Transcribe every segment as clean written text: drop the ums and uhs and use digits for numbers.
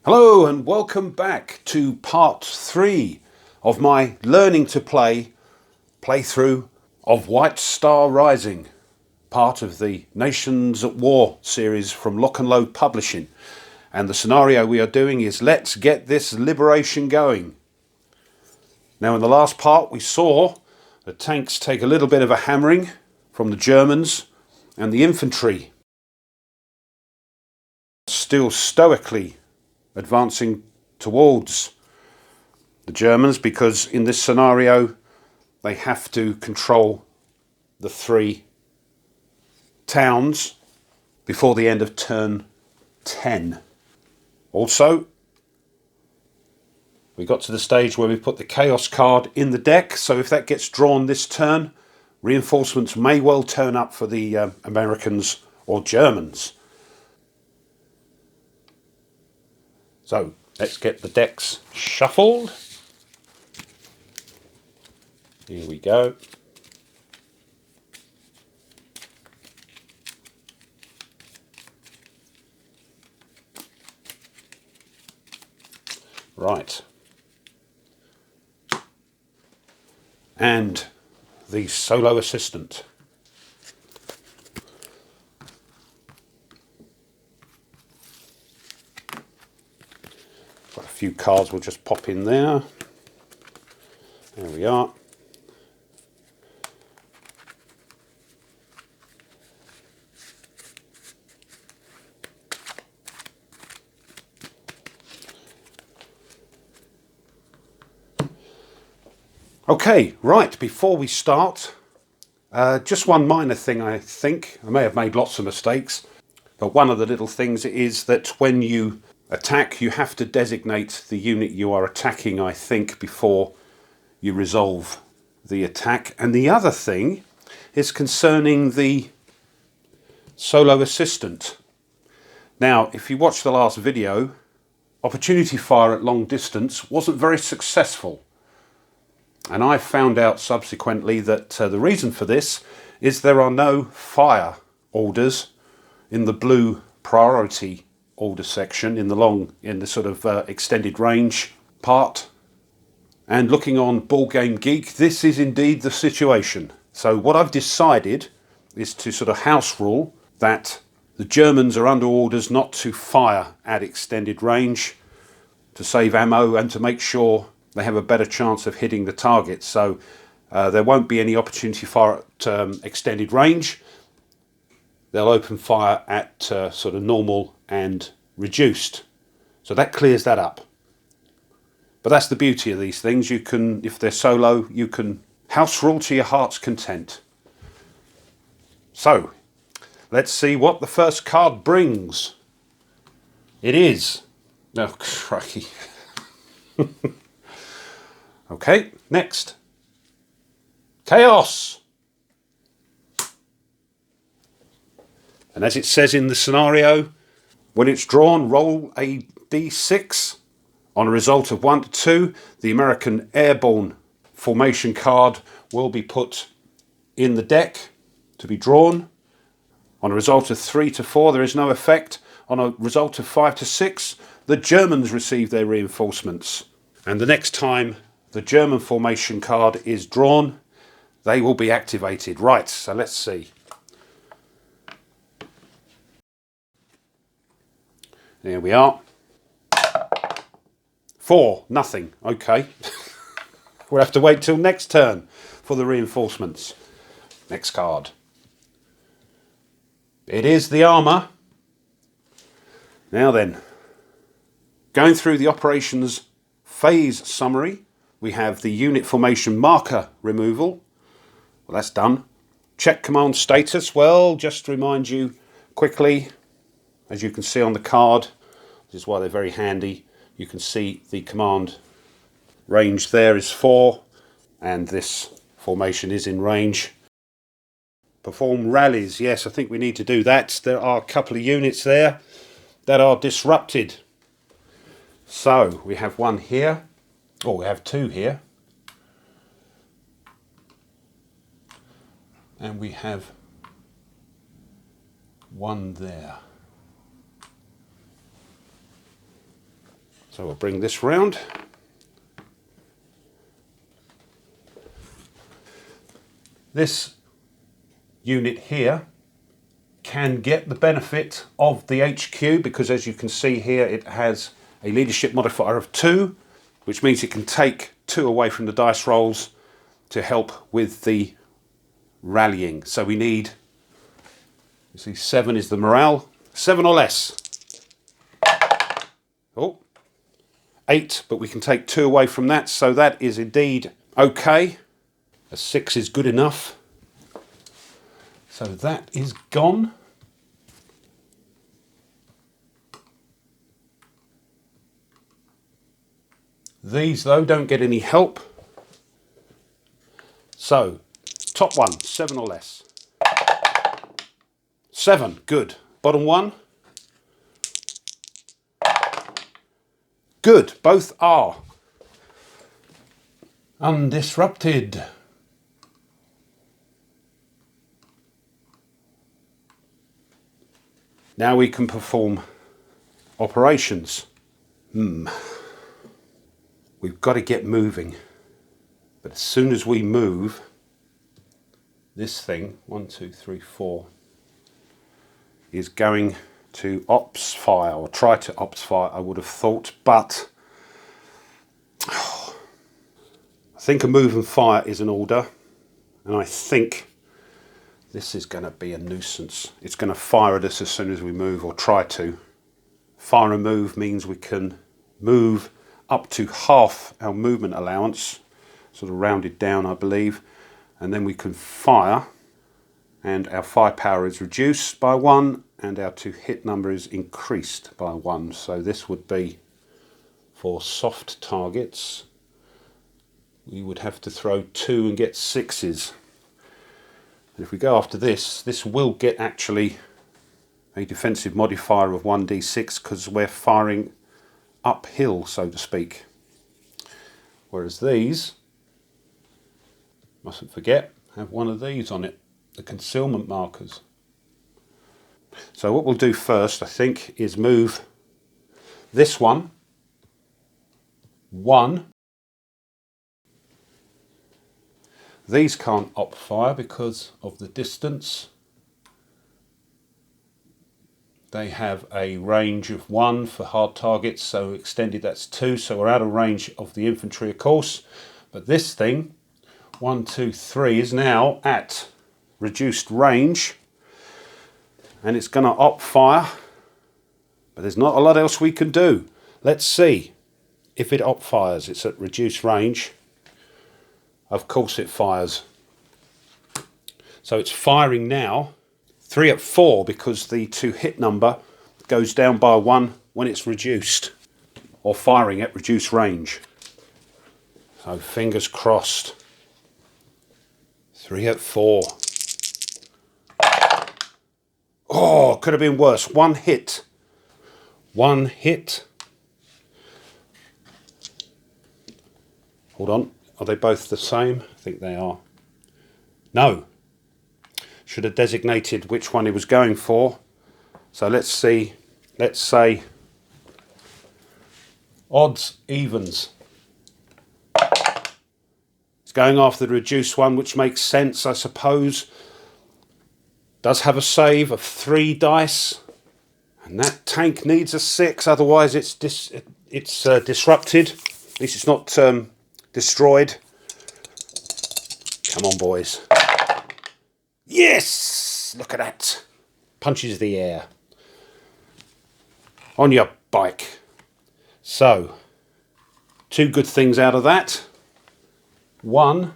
Hello and welcome back to part 3 of my learning to play playthrough of White Star Rising, part of the Nations at War series from L'nL Publishing. And the scenario we are doing is let's get this liberation going. Now in the last part we saw the tanks take a little bit of a hammering from the Germans, and the infantry still stoically advancing towards the Germans, because in this scenario they have to control the 3 towns before the end of turn 10. Also, we got to the stage where we put the chaos card in the deck, so if that gets drawn this turn, reinforcements may well turn up for the Americans or Germans. So let's get the decks shuffled. Here we go. Right. And the solo assistant. Got a few cards we'll just pop in there. There we are. Okay, right, before we start, just one minor thing. I think I may have made lots of mistakes, but one of the little things is that when you attack, you have to designate the unit you are attacking, I think, before you resolve the attack. And the other thing is concerning the solo assistant. Now, if you watched the last video, opportunity fire at long distance wasn't very successful. And I found out subsequently that the reason for this is there are no fire orders in the blue priority order section in the sort of extended range part. And looking on Ball Game Geek, this is indeed the situation. So what I've decided is to sort of house rule that the Germans are under orders not to fire at extended range to save ammo and to make sure they have a better chance of hitting the target. So there won't be any opportunity fire at extended range. They'll open fire at sort of normal and reduced. So that clears that up. But that's the beauty of these things. You can, if they're solo, you can house rule to your heart's content. So let's see what the first card brings. It is... Oh, crikey. Okay, next. Chaos. And as it says in the scenario, when it's drawn, roll a d6. On a result of 1 to 2, the American airborne formation card will be put in the deck to be drawn. On a result of 3 to 4, there is no effect. On a result of 5 to 6, the Germans receive their reinforcements. And the next time the German formation card is drawn, they will be activated. Right, so let's see. There we are. 4, nothing. Okay. We'll have to wait till next turn for the reinforcements. Next card. It is the armour. Now then, going through the operations phase summary, we have the unit formation marker removal. Well, that's done. Check command status. Well, just to remind you quickly, as you can see on the card, this is why they're very handy. You can see the command range there is 4, and this formation is in range. Perform rallies. Yes, I think we need to do that. There are a couple of units there that are disrupted. So we have one here. Oh, we have 2 here. And we have 1 there. So we'll bring this round. This unit here can get the benefit of the HQ because, as you can see here, it has a leadership modifier of 2, which means it can take 2 away from the dice rolls to help with the rallying. So we need, you see, 7 is the morale, 7 or less. Oh, 8, but we can take 2 away from that, so that is indeed okay. A 6 is good enough. So that is gone. These, though, don't get any help. So, top one, 7 or less. 7, good. Bottom one. Good, both are undisrupted. Now we can perform operations. We've got to get moving. But as soon as we move, this thing, 1, 2, 3, 4, is going to ops fire, or try to ops fire, I would have thought, but I think a move and fire is an order, and I think this is going to be a nuisance. It's going to fire at us as soon as we move, or try to. Fire and move means we can move up to half our movement allowance, sort of rounded down, I believe, and then we can fire, and our firepower is reduced by 1, and our to hit number is increased by 1. So this would be for soft targets. We would have to throw 2 and get 6s. And if we go after this, this will get actually a defensive modifier of 1d6 because we're firing uphill, so to speak. Whereas these, mustn't forget, have one of these on it, the concealment markers. So what we'll do first, I think, is move this one 1. These can't op fire because of the distance. They have a range of 1 for hard targets, so extended that's 2, so we're out of range of the infantry, of course. But this thing, 1, 2, 3, is now at reduced range, and it's going to op fire, but there's not a lot else we can do. Let's see if it op fires. It's at reduced range. Of course it fires. So it's firing now. 3 at 4 because the to hit number goes down by 1 when it's reduced, or firing at reduced range. So fingers crossed. 3 at 4. Oh, could have been worse. 1 hit. 1 hit. Hold on. Are they both the same? I think they are. No. Should have designated which one he was going for. So let's see. Let's say odds, evens. It's going after the reduced one, which makes sense, I suppose. Does have a save of 3 dice, and that tank needs a 6, otherwise it's disrupted. At least it's not destroyed. Come on, boys. Yes! Look at that. Punches the air. On your bike. So, 2 good things out of that. 1,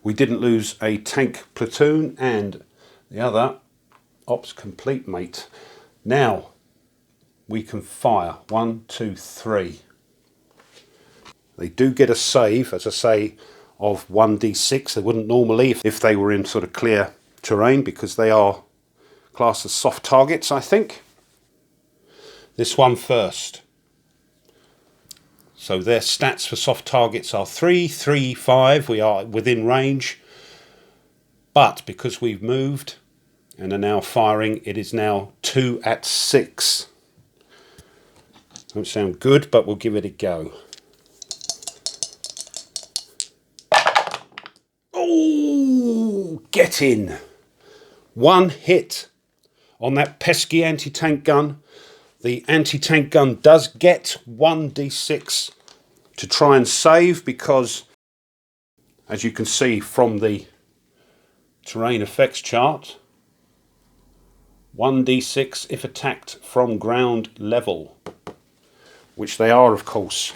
we didn't lose a tank platoon, and the other, ops complete, mate. Now, we can fire. 1, 2, 3. They do get a save, as I say, of 1d6. They wouldn't normally if they were in sort of clear terrain, because they are classed as soft targets, I think. This one first. So their stats for soft targets are 3, 3, 5. We are within range. But because we've moved and are now firing, it is now 2 at 6. Don't sound good, but we'll give it a go. Oh, get in. One hit on that pesky anti-tank gun. The anti-tank gun does get 1d6 to try and save because, as you can see from the terrain effects chart, 1d6 if attacked from ground level, which they are, of course.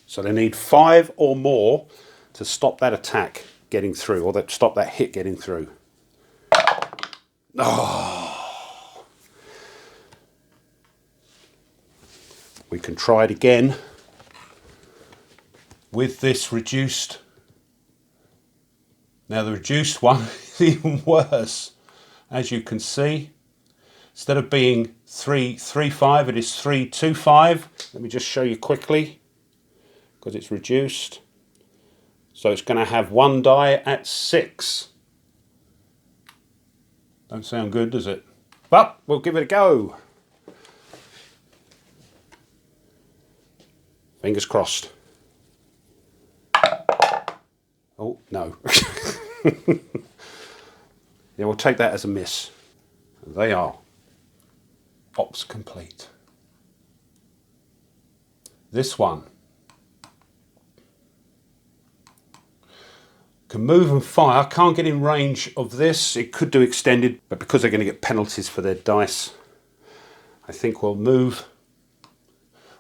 So they need 5 or more to stop that attack getting through, or that stop that hit getting through. Oh. We can try it again with this reduced. Now the reduced one is even worse. As you can see, instead of being 335, it is 325. Let me just show you quickly, because it's reduced. So it's going to have 1 die at 6. Don't sound good, does it? But we'll give it a go. Fingers crossed. Oh, no. Yeah, we'll take that as a miss. They are. Ops complete. This one can move and fire. Can't get in range of this. It could do extended, but because they're going to get penalties for their dice, I think we'll move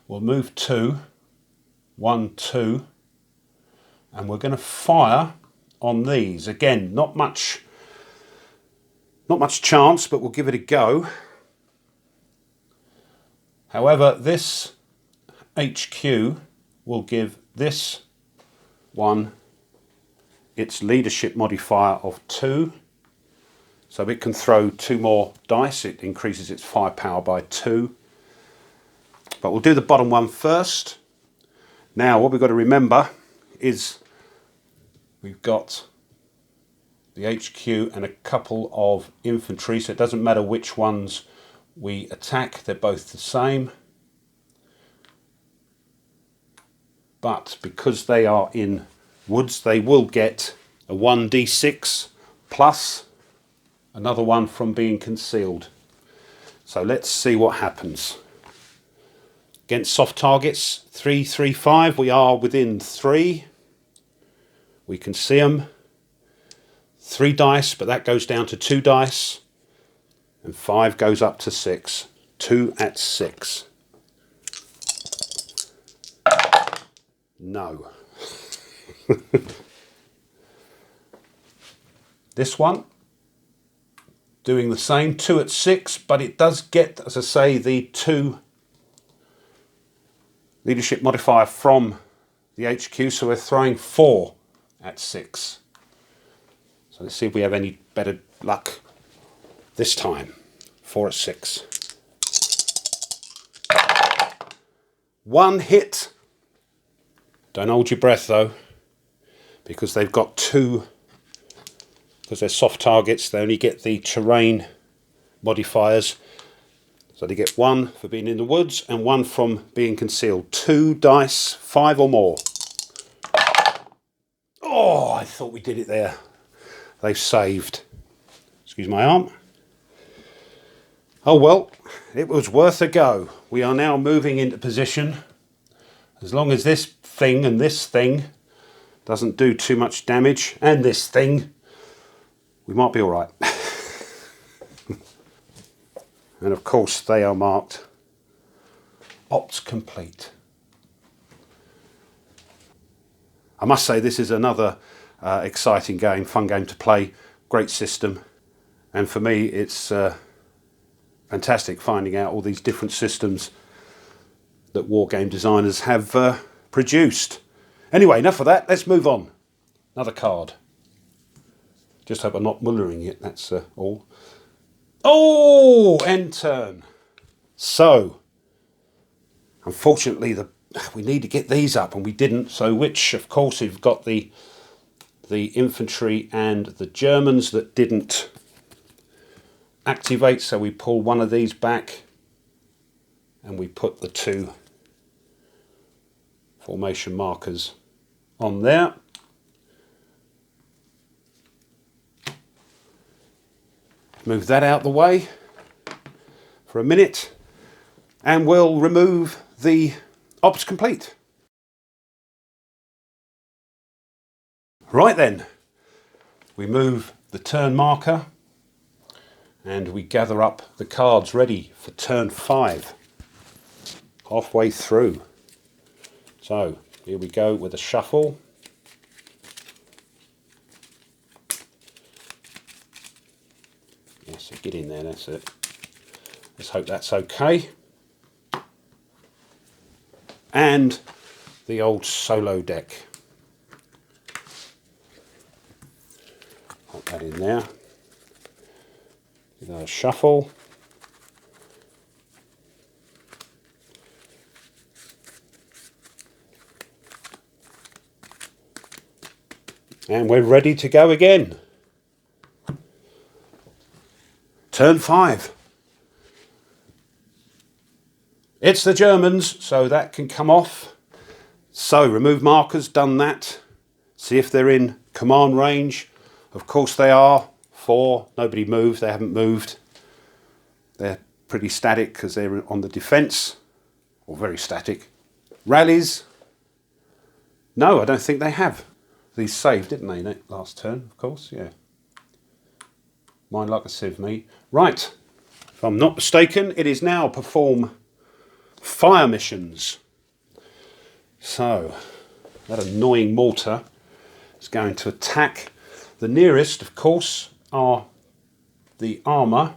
2. 1, 2, and we're going to fire on these. Again, not much chance, but we'll give it a go. However, this HQ will give this one its leadership modifier of 2, so it can throw 2 more dice. It increases its firepower by 2. But we'll do the bottom one first. Now, what we've got to remember is we've got the HQ and a couple of infantry, so it doesn't matter which ones we attack, they're both the same. But because they are in woods, they will get a 1d6 plus another one from being concealed. So let's see what happens. Against soft targets, 3, 3, 5, we are within 3. We can see them. 3 dice, but that goes down to 2 dice. And 5 goes up to 6. 2 at 6. No. This one, doing the same, 2 at 6, but it does get, as I say, the 2 leadership modifier from the HQ, so we're throwing 4 at 6. So let's see if we have any better luck this time. 4 at 6. 1 hit. Don't hold your breath though, because they've got 2, because they're soft targets, they only get the terrain modifiers. So they get 1 for being in the woods and 1 from being concealed. 2 dice, 5 or more. Oh, I thought we did it there. They've saved. Excuse my arm. Oh well, it was worth a go. We are now moving into position. As long as this thing and this thing doesn't do too much damage, and this thing, we might be all right. And of course they are marked Ops complete. I must say this is another exciting game, fun game to play, great system, and for me it's fantastic finding out all these different systems that wargame designers have produced. Anyway, enough of that, let's move on. Another card. Just hope I'm not mullering it, that's all. Oh, end turn. So, unfortunately, we need to get these up, and we didn't. So, which, of course, we've got the infantry and the Germans that didn't activate. So we pull one of these back, and we put the 2 formation markers on there. Move that out the way for a minute and we'll remove the ops complete. Right then, we move the turn marker and we gather up the cards ready for turn 5, halfway through. So here we go with a shuffle. Yes, get in there, that's it. Let's hope that's okay. And the old solo deck. Put that in there. Give that a shuffle. And we're ready to go again. Turn 5. It's the Germans, so that can come off. So remove markers, done that. See if they're in command range. Of course they are. 4, nobody moved, they haven't moved. They're pretty static because they're on the defence, or very static. Rallies, no, I don't think they have. These saved, didn't they, last turn, of course, yeah. Mind like a sieve, me. Right, if I'm not mistaken, it is now perform fire missions. So, that annoying mortar is going to attack. The nearest, of course, are the armour.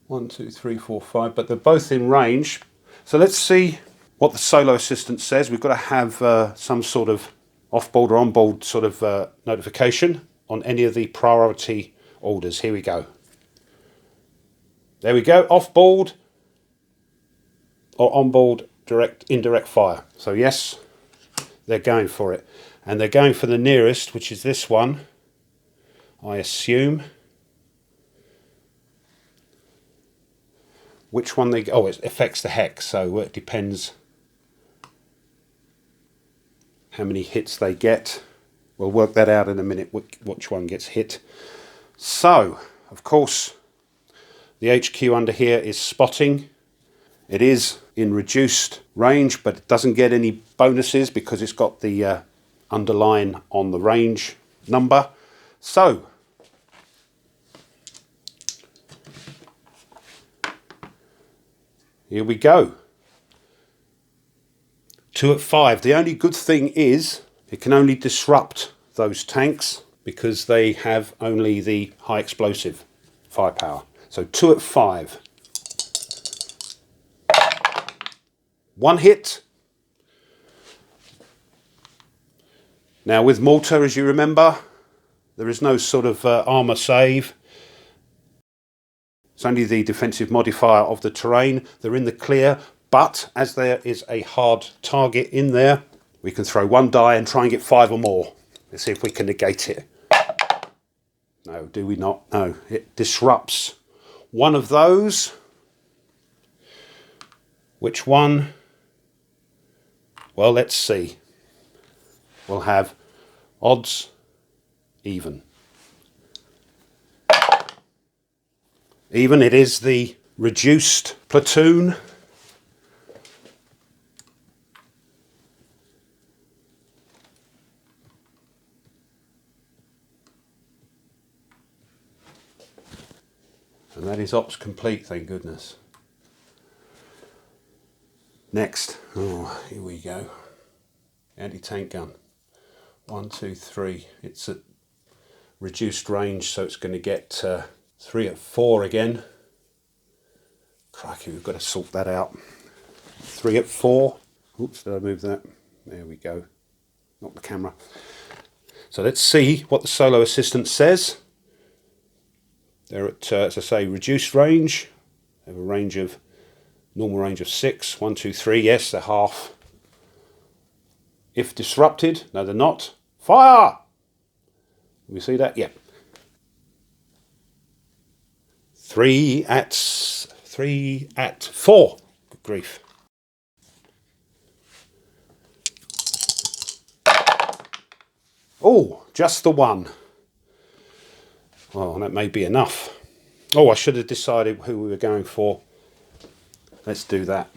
1, 2, 3, 4, 5, but they're both in range. So let's see what the solo assistant says. We've got to have some sort of off-board or on-board sort of notification on any of the priority orders. Here we go. There we go, off-board or on-board indirect fire. So yes, they're going for it. And they're going for the nearest, which is this one, I assume. Which one they... Oh, it affects the hex, so it depends how many hits they get. We'll work that out in a minute, which one gets hit. So, of course, the HQ under here is spotting. It is in reduced range, but it doesn't get any bonuses because it's got the underline on the range number. So, here we go. 2 at 5. The only good thing is it can only disrupt those tanks because they have only the high explosive firepower. So 2 at 5. 1 hit. Now with mortar, as you remember, there is no sort of armour save. It's only the defensive modifier of the terrain. They're in the clear, but as there is a hard target in there, we can throw 1 die and try and get 5 or more. Let's see if we can negate it. No, do we not? No, it disrupts one of those. Which one? Well, let's see. We'll have odds even. Even, it is the reduced platoon. And that is ops complete, thank goodness. Next, oh, here we go. Anti-tank gun. 1, 2, 3. It's at reduced range, so it's going to get 3 at 4 again. Crikey, we've got to sort that out. 3 at 4. Oops, did I move that? There we go. Not the camera. So let's see what the solo assistant says. They're at, as I say, reduced range. They have a range of, normal range of 6. 1, 2, 3. Yes, they're half. If disrupted, no, they're not. Fire! Can we see that? Yeah. 3 at 4. Good grief. Oh, just the one. Oh, that may be enough. Oh, I should have decided who we were going for. Let's do that.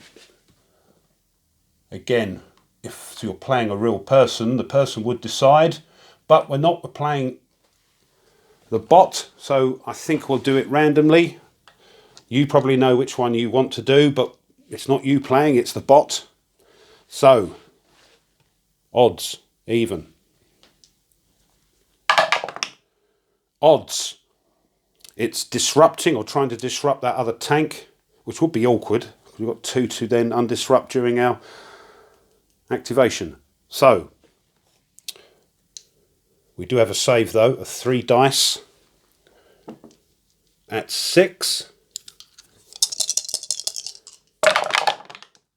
Again, if you're playing a real person, the person would decide, but we're not. We're playing the bot, so I think we'll do it randomly. You probably know which one you want to do, but it's not you playing, it's the bot. So, odds, even. Odds. It's disrupting or trying to disrupt that other tank, which would be awkward. We've got 2 to then undisrupt during our activation. So, we do have a save though of 3 dice at 6.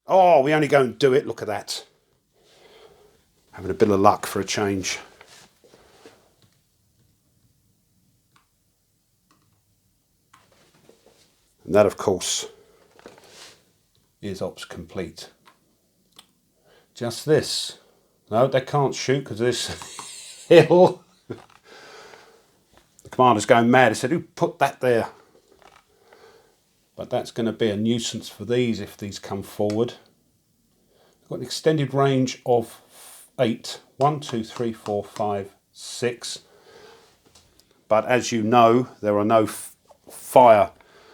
Oh, we only go and do it. Look at that. Having a bit of luck for a change. And that, of course, is ops complete. Just this. No, they can't shoot because this hill. The commander's going mad. He said, who put that there? But that's going to be a nuisance for these if these come forward. We've got an extended range of 8. 1, 2, 3, 4, 5, 6. But as you know, there are no fire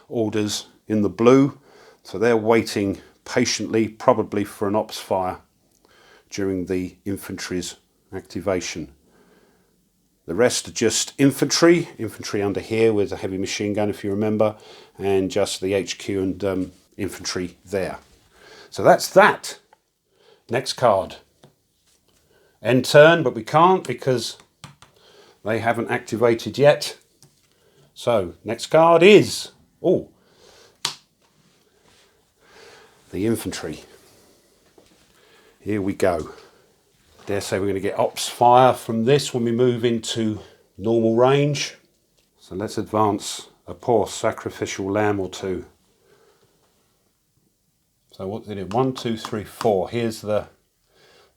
orders in the blue. So they're waiting patiently, probably for an ops fire during the infantry's activation. The rest are just infantry under here with a heavy machine gun if you remember, and just the HQ and infantry there. So that's that. Next card. End turn, but we can't because they haven't activated yet. So next card is, oh, the infantry. Here we go. Dare say we're going to get ops fire from this when we move into normal range. So let's advance a poor sacrificial lamb or 2. So what did it? 1, 2, 3, 4. Here's the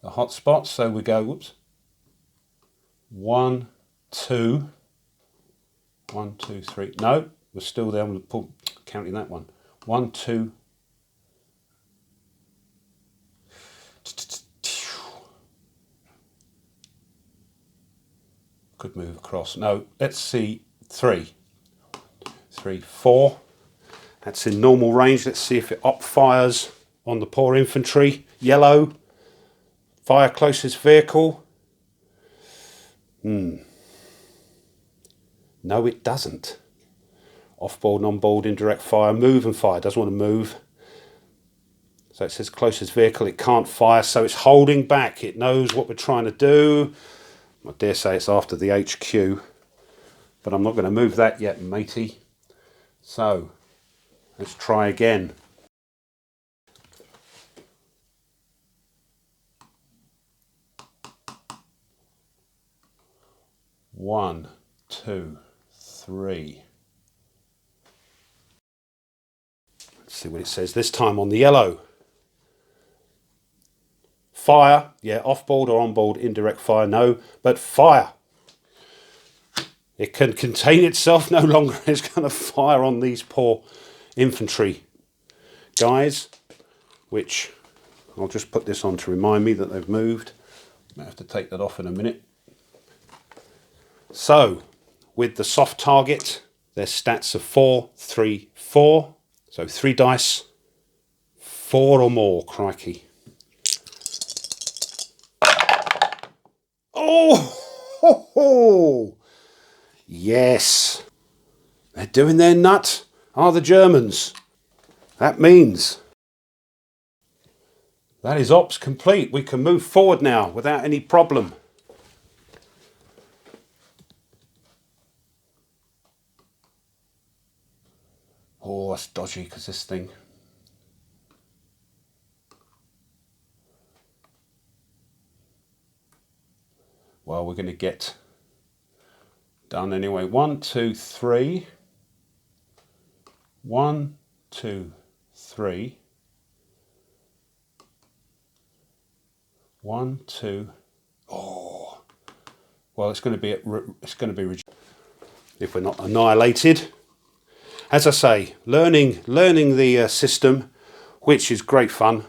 hot spot. So we go, whoops. 1, 2. 1, 2, 3. No, we're still there. I'm counting that one. 1, 2. Could move across. No, let's see. 3, 3, 4. That's in normal range. Let's see if it op fires on the poor infantry. Yellow. Fire closest vehicle. No, it doesn't. Off-board and on-board indirect fire. Move and fire. Doesn't want to move. So it says closest vehicle. It can't fire, so it's holding back. It knows what we're trying to do. I dare say it's after the HQ, but I'm not going to move that yet, matey. So let's try again. One, 2, 3. Let's see what it says this time on the yellow. Fire, yeah, off-board or on-board indirect fire, no, but fire. It can contain itself no longer. It's going to fire on these poor infantry guys, which I'll just put this on to remind me that they've moved. I have to take that off in a minute. So, with the soft target, their stats are 4, 3, 4. So 3 dice, 4 or more, crikey. Oh, ho, ho. Yes. They're doing their nut, are the Germans. That means that is ops complete. We can move forward now without any problem. Oh, that's dodgy because this thing. Well, we're going to get done anyway. 1, 2, 3. 1, 2, 3. 1, 2. Oh. well, it's going to be if we're not annihilated. As I say, learning the system, which is great fun.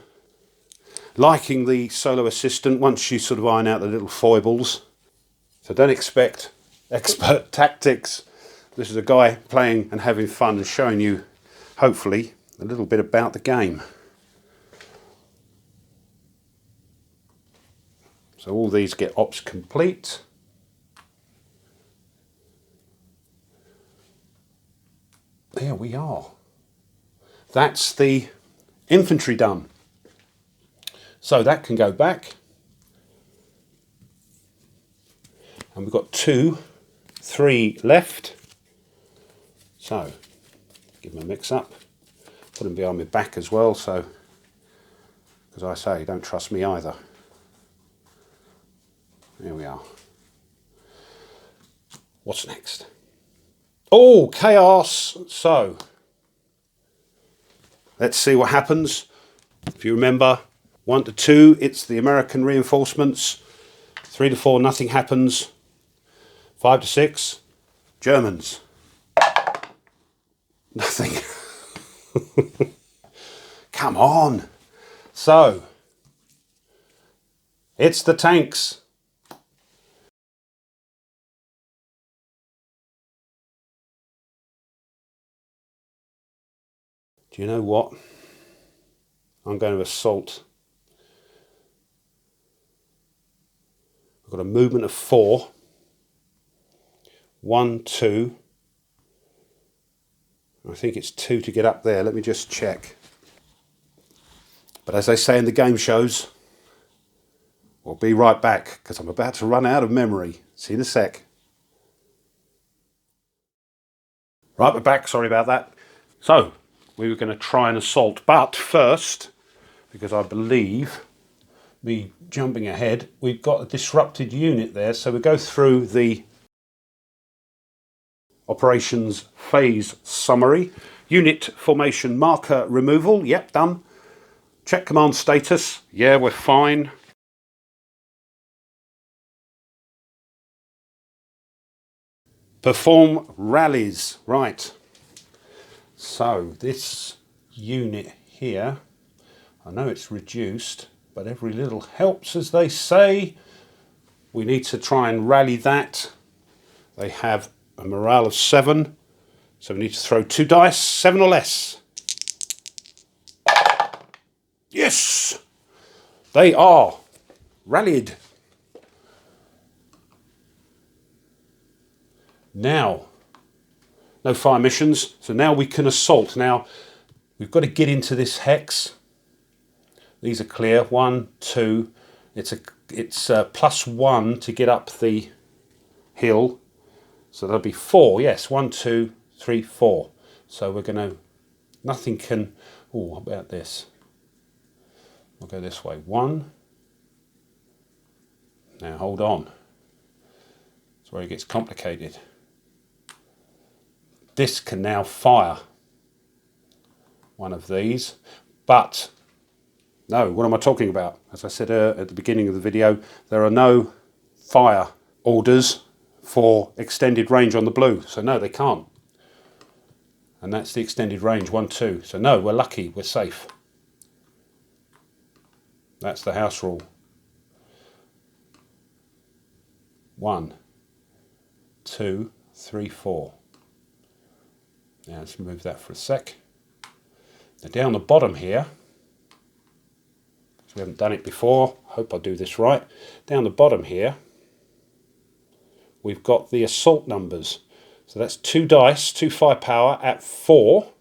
Liking the solo assistant once you sort of iron out the little foibles. So don't expect expert tactics. This is a guy playing and having fun and showing you, hopefully, a little bit about the game. So all these get ops complete. There we are. That's the infantry done. So that can go back. And we've got 2, 3 left. So, give them a mix up. Put them behind my back as well, so, because I say, don't trust me either. There we are. What's next? Oh, chaos! So, let's see what happens. If you remember, 1 to 2, it's the American reinforcements. 3 to 4, nothing happens. 5 to 6, Germans. Nothing. Come on. So, it's the tanks. Do you know what? I'm going to assault. I've got a movement of 4. 1, 2. I think it's 2 to get up there. Let me just check. But as they say in the game shows, we'll be right back because I'm about to run out of memory. See you in a sec. Right, we're back. Sorry about that. So, we were going to try and assault. But first, because I believe, me jumping ahead, we've got a disrupted unit there. So we go through the operations phase summary. Unit formation marker removal. Yep, done. Check command status. Yeah, we're fine. Perform rallies. Right. So this unit here, I know it's reduced, but every little helps, as they say. We need to try and rally that. They have a morale of 7, so we need to throw 2 dice, 7 or less. Yes! They are rallied. Now, no fire missions, so now we can assault. Now, we've got to get into this hex. These are clear. 1, 2. It's +1 to get up the hill. So there'll be 4. Yes, 1, 2, 3, 4. So we're going to... Nothing can... Oh, how about this? I'll go this way. 1. Now hold on. That's where it gets complicated. This can now fire one of these, but no, what am I talking about? As I said at the beginning of the video, there are no fire orders for extended range on the blue, so no, they can't. And that's the extended range, 1, 2. So no, we're lucky, we're safe. That's the house rule. 1, 2, 3, 4. Now let's move that for a sec. Now down the bottom here, because we haven't done it before, hope I do this right. Down the bottom here, we've got the assault numbers. So that's 2 dice, 2 firepower at 4.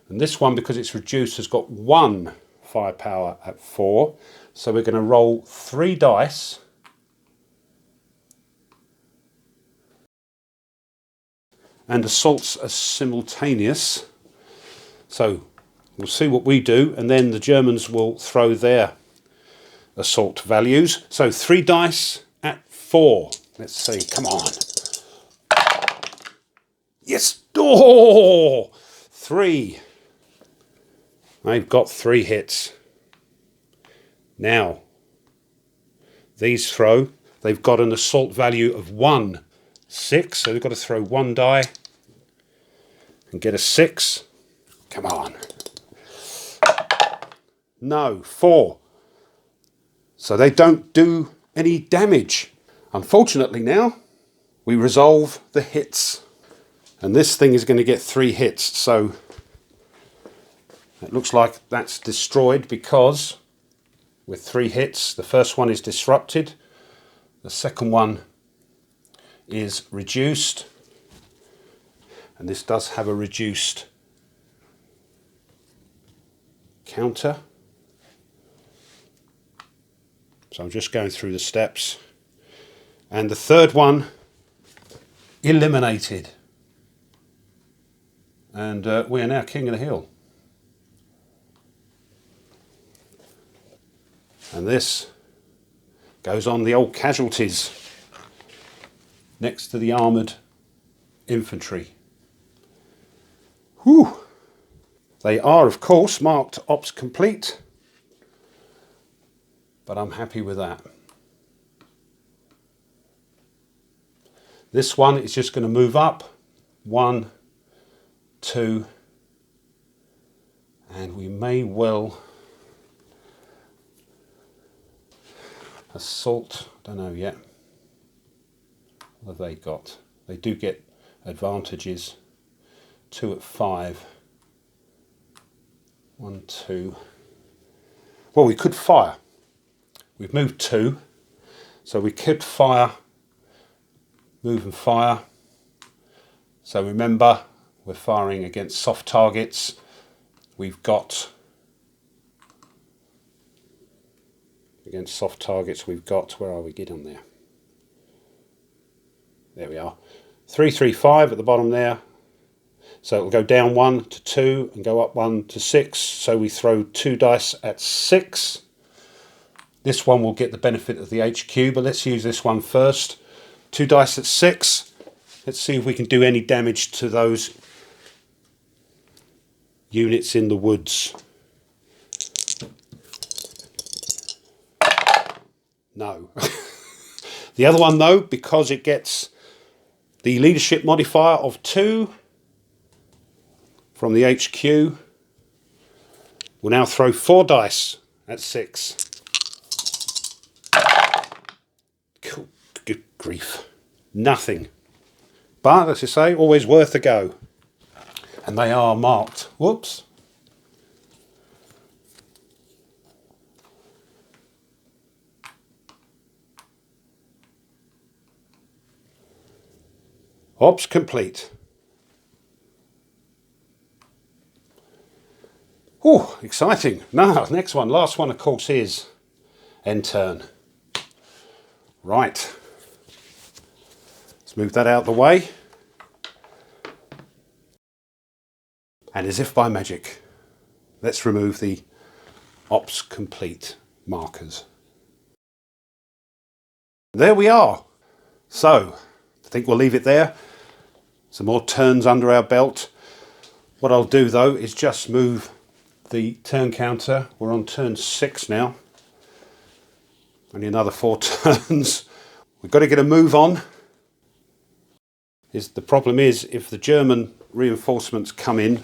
And this one, because it's reduced, has got 1 firepower at 4. So we're going to roll 3 dice. And assaults are simultaneous. So we'll see what we do, and then the Germans will throw their assault values. So 3 dice at 4. Let's see, come on. Yes! Oh! 3. They've got 3 hits. Now, these throw they've got an assault value of 1, 6, so they've got to throw 1 die and get a 6. Come on. No, 4. So they don't do any damage. Unfortunately now, we resolve the hits. And this thing is going to get 3 hits. So it looks like that's destroyed because with 3 hits, the first one is disrupted. The second one is reduced. And this does have a reduced counter. So I'm just going through the steps. And the third one, eliminated. And we are now king of the hill. And this goes on the old casualties next to the armoured infantry. Whew! They are, of course, marked ops complete. But I'm happy with that. This one is just going to move up. 1, 2, and we may well assault. Don't know yet. What have they got? They do get advantages. 2 at 5. 1, 2. Well, we could fire. We've moved 2, so we could fire, move and fire. So remember, we're firing against soft targets. We've got, against soft targets, we've got, where are we? Get on there. There we are. 3, 3, 5 at the bottom there. So it'll go down 1 to 2 and go up 1 to 6. So we throw 2 dice at 6. This one will get the benefit of the HQ, but let's use this one first. 2 dice at 6. Let's see if we can do any damage to those units in the woods. No. The other one though, because it gets the leadership modifier of 2 from the HQ, we'll now throw 4 dice at 6. Good grief. Nothing. But, as I say, always worth a go. And they are marked. Whoops. Ops complete. Oh, exciting. Now, next one, last one, of course, is end turn. Right. Let's move that out of the way. And as if by magic, let's remove the ops complete markers. There we are. So, I think we'll leave it there. Some more turns under our belt. What I'll do though is just move the turn counter. We're on turn 6 now. Only another 4 turns. We've got to get a move on. The problem is if the German reinforcements come in,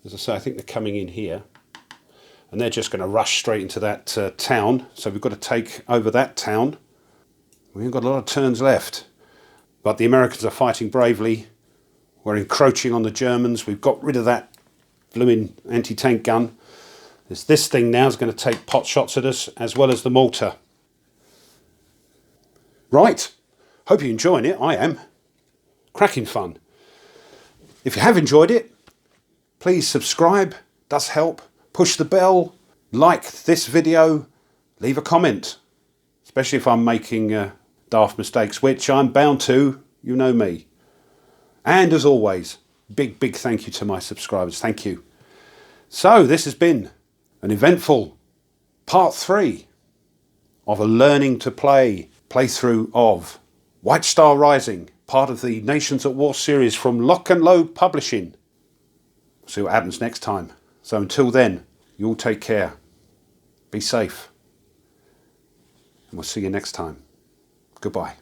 as I say, I think they're coming in here, and they're just going to rush straight into that town. So we've got to take over that town. We haven't got a lot of turns left. But the Americans are fighting bravely. We're encroaching on the Germans. We've got rid of that blooming anti-tank gun. This thing now is going to take pot shots at us, as well as the mortar. Right. Hope you're enjoying it. I am. Cracking fun. If you have enjoyed it, please subscribe. Does help. Push the bell. Like this video. Leave a comment. Especially if I'm making daft mistakes, which I'm bound to. You know me. And as always, big thank you to my subscribers. Thank you. So this has been an eventful part 3 of a learning to play playthrough of White Star Rising, part of the Nations at War series from L'nL Publishing. See what happens next time. So until then, you all take care. Be safe. And we'll see you next time. Goodbye.